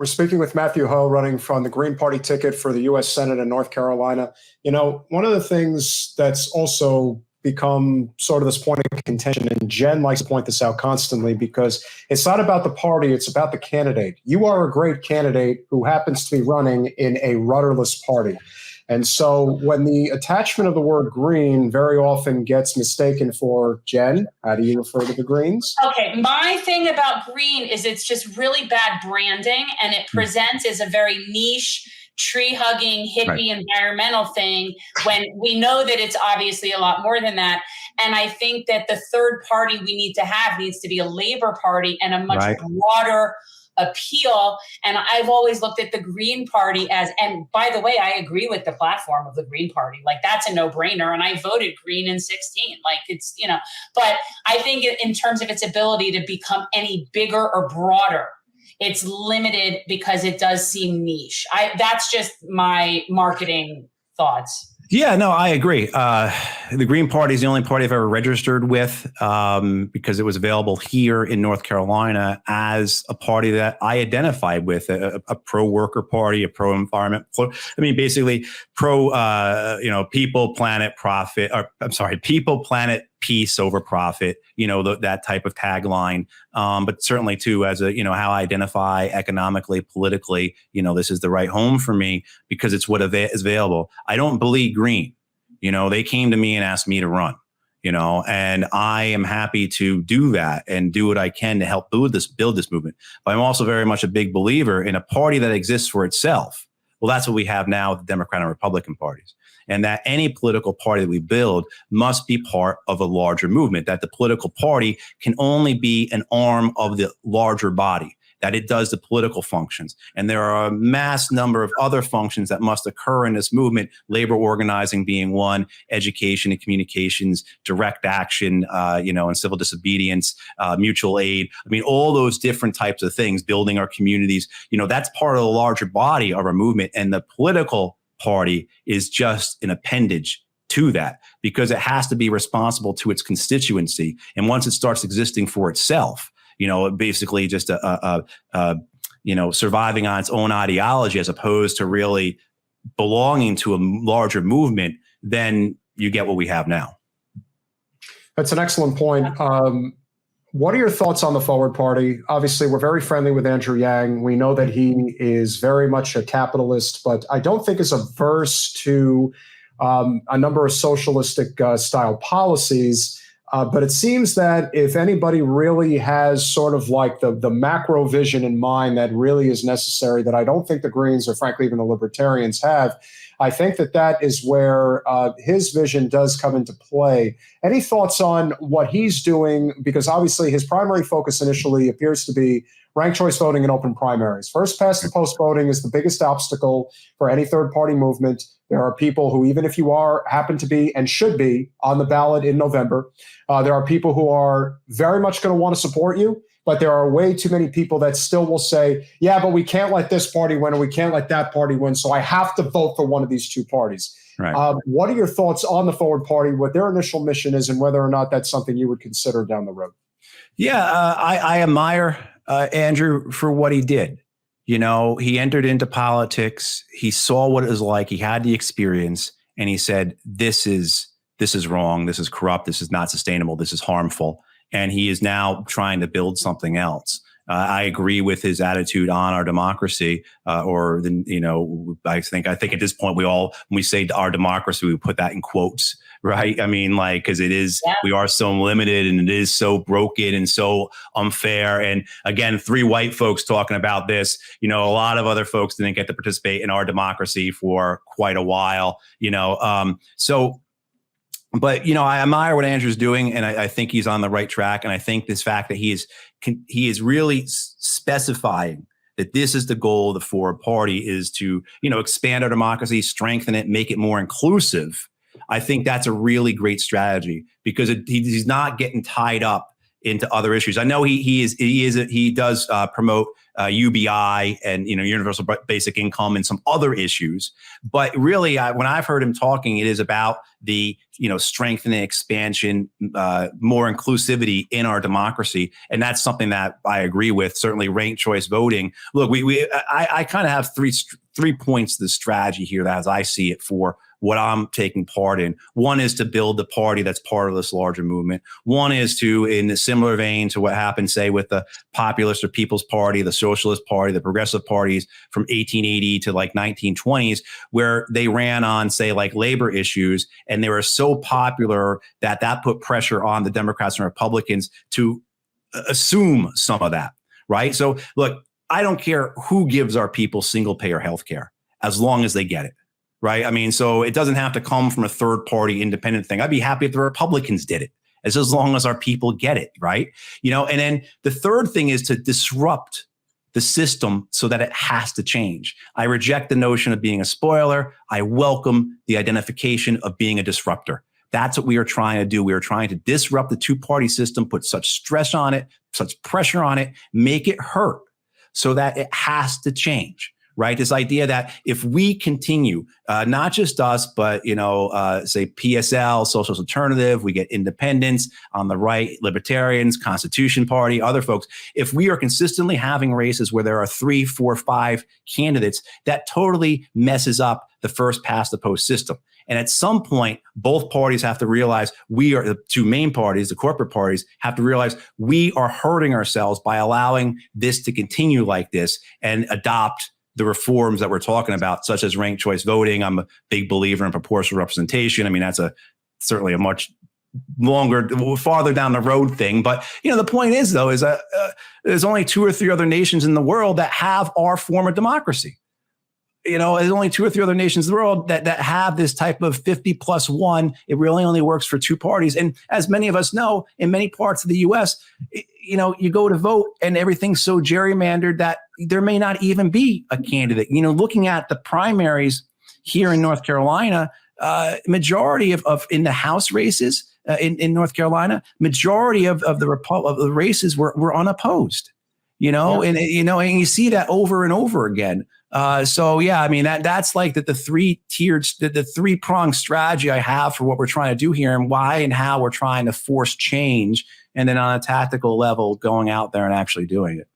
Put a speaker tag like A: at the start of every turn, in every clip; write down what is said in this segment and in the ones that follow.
A: We're speaking with Matthew Hoh, running from the Green Party ticket for the U.S. Senate in North Carolina. One of the things that's also become sort of this point of contention, and Jen likes to point this out constantly, because it's not about the party, it's about the candidate. You are a great candidate who happens to be running in a rudderless party. And so when the attachment of the word green very often gets mistaken for, Jen, how do you refer to the Greens?
B: Okay, my thing about green is it's just really bad branding, and it presents as a very niche, tree-hugging, hippie environmental thing, when we know that it's obviously a lot more than that. And I think that the third party we need to have needs to be a Labor Party and a much broader appeal. And I've always looked at the Green Party as, and by the way, I agree with the platform of the Green Party. Like, that's a no-brainer. And I voted Green in 16. Like, it's, but I think in terms of its ability to become any bigger or broader, it's limited because it does seem niche. That's just my marketing thoughts.
C: Yeah, no, I agree. The Green Party is the only party I've ever registered with because it was available here in North Carolina as a party that I identified with, a pro-worker party, a pro-environment. Basically pro, people, planet, profit, or I'm sorry, people, planet, peace over profit, that type of tagline. But certainly too, as how I identify economically, politically, this is the right home for me because it's what is available. I don't bleed green. They came to me and asked me to run, and I am happy to do that and do what I can to help build this movement. But I'm also very much a big believer in a party that exists for itself. Well, that's what we have now with the Democrat and Republican parties. And that any political party that we build must be part of a larger movement, that the political party can only be an arm of the larger body, that it does the political functions. And there are a mass number of other functions that must occur in this movement, labor organizing being one, education and communications, direct action, and civil disobedience, mutual aid. All those different types of things, building our communities, that's part of the larger body of our movement. And the political party is just an appendage to that because it has to be responsible to its constituency. And once it starts existing for itself, basically just surviving on its own ideology as opposed to really belonging to a larger movement, then you get what we have now.
A: That's an excellent point. What are your thoughts on the Forward Party? Obviously, we're very friendly with Andrew Yang. We know that he is very much a capitalist, but I don't think is averse to a number of socialistic style policies. But it seems that if anybody really has sort of like the macro vision in mind that really is necessary, that I don't think the Greens or frankly even the Libertarians have, I think that is where his vision does come into play. Any thoughts on what he's doing? Because obviously his primary focus initially appears to be ranked choice voting and open primaries. First past the post voting is the biggest obstacle for any third party movement. There are people who, even if you happen to be and should be on the ballot in November, there are people who are very much going to want to support you. But there are way too many people that still will say, yeah, but we can't let this party win and we can't let that party win. So I have to vote for one of these two parties.
C: Right.
A: What are your thoughts on the Forward Party, what their initial mission is, and whether or not that's something you would consider down the road?
C: Yeah, I admire Andrew for what he did. He entered into politics. He saw what it was like. He had the experience and he said, this is wrong. This is corrupt. This is not sustainable. This is harmful. And he is now trying to build something else. I agree with his attitude on our democracy, I think at this point when we say our democracy, we put that in quotes, right? Because it is, we are so limited and it is so broken and so unfair. And again, 3 white folks talking about this, a lot of other folks didn't get to participate in our democracy for quite a while, But, I admire what Andrew's doing, and I think he's on the right track. And I think this fact that he is really specifying that this is the goal of the Forward Party is to, expand our democracy, strengthen it, make it more inclusive. I think that's a really great strategy because he's not getting tied up into other issues. I know he does promote UBI and universal basic income and some other issues. But really, when I've heard him talking, it is about the strengthening, expansion, more inclusivity in our democracy, and that's something that I agree with. Certainly, ranked choice voting. Look, I kind of have three points to the strategy here, as I see it, for what I'm taking part in. One is to build the party that's part of this larger movement. One is to, in a similar vein to what happened, say, with the Populist or People's Party, the Socialist Party, the Progressive parties from 1880 to like 1920s, where they ran on, say, like labor issues, and they were so popular that put pressure on the Democrats and Republicans to assume some of that, right? So look, I don't care who gives our people single payer health care as long as they get it. Right. I mean, so it doesn't have to come from a third party independent thing. I'd be happy if the Republicans did it, as long as our people get it. Right. And then the third thing is to disrupt the system so that it has to change. I reject the notion of being a spoiler. I welcome the identification of being a disruptor. That's what we are trying to do. We are trying to disrupt the two-party system, put such stress on it, such pressure on it, make it hurt so that it has to change. Right. This idea that if we continue, not just us, but, say PSL, Socialist Alternative, we get independents on the right, libertarians, Constitution Party, other folks. If we are consistently having races where there are 3, 4, 5 candidates, that totally messes up the first past the post system. And at some point, both parties have to realize the two main parties, the corporate parties, have to realize we are hurting ourselves by allowing this to continue like this and adopt the reforms that we're talking about, such as ranked choice voting. I'm a big believer in proportional representation. I mean, that's certainly a much longer, farther down the road thing. But, the point is, though, is that there's only 2 or 3 other nations in the world that have our form of democracy. There's only 2 or 3 other nations in the world that have this type of 50+1. It really only works for 2 parties. And as many of us know, in many parts of the U.S., you go to vote and everything's so gerrymandered that there may not even be a candidate. Looking at the primaries here in North Carolina, majority of in the House races in North Carolina, majority of the races were unopposed. And you see that over and over again. So yeah, I mean that's like the 3-tiered, the 3-pronged strategy I have for what we're trying to do here and why and how we're trying to force change, and then on a tactical level, going out there and actually doing it.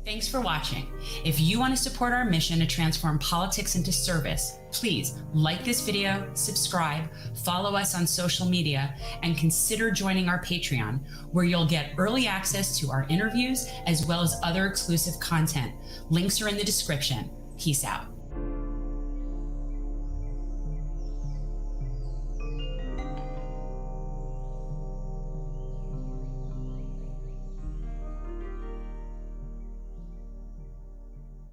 B: Thanks for watching. If you want to support our mission to transform politics into service, please like this video, subscribe, follow us on social media, and consider joining our Patreon, where you'll get early access to our interviews as well as other exclusive content. Links are in the description. Peace out.